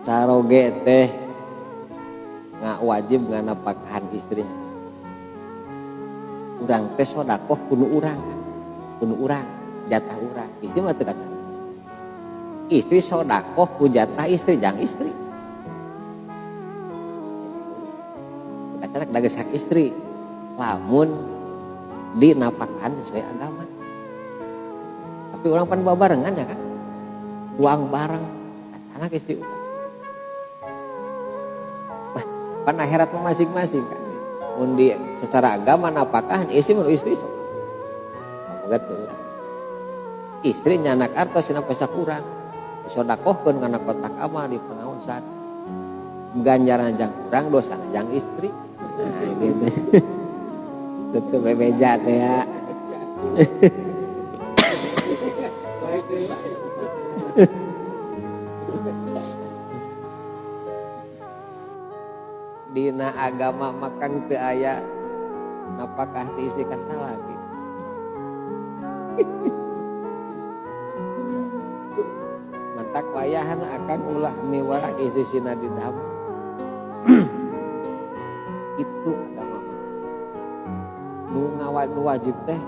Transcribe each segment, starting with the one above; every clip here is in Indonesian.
Caroge teh nggak wajib nganapakahan istrinya. Urang teh sodakoh kudu urang kan, kudu urang jatah urang. Istri mah teu kaca. Istri sodakoh ku jatah istri jang istri. Kaca dagesak istri, lamun dinapakahan sesuai agama. Tapi orang pan babarengan ya kan, uang bareng, anak istri urang. Pan akhirat masing-masing kan. Undi secara agama napakah istri menurut istri sok. Begitu. Istri nyanak artos sina pesa kurang. Sodakohkeun kana kotak amal di pangaosan. Ganjaran jang kurang dosa jang istri. Nah gitu. Tutup bebeja teh ya. Dina agama makang teu aya napakah ti istri kasalah gitu. Mantak wayahan akan ulah miwara istri sina didam. Itu agama mah. Nu wajib teh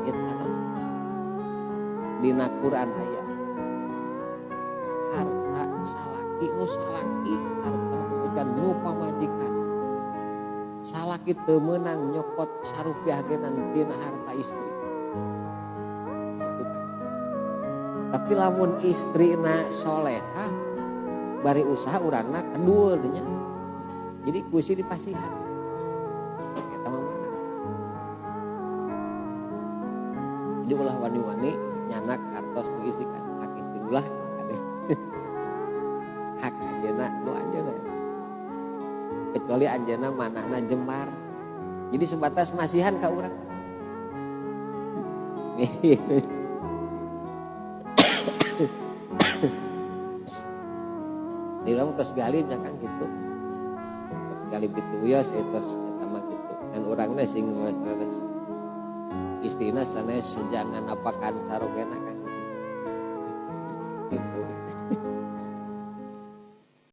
eta dina Quran aya. Harta salaki nu salaki harta bukan nu pamajikan. Salaki teu meunang nyokot sarupiahkeun tina harta istri. Tapi lamun istrina solehah bari usaha urangna kedul nya. Jadi kusi dipasihan. Eta mah mana? Jadi ulah wani-wani nyanak artos nu isi kan hak istri ulah kadeh. Hak anjeunna nu anjeunna. Kecuali anjeunna manahna jembar. Jadi sebatas masihan ka urang. Di urang tos galib nya kan gitu. Tos galib kitu ya tos eta mah kitu. Dan urangna sing leres istrina sanes sejangan apakan sarogena kan.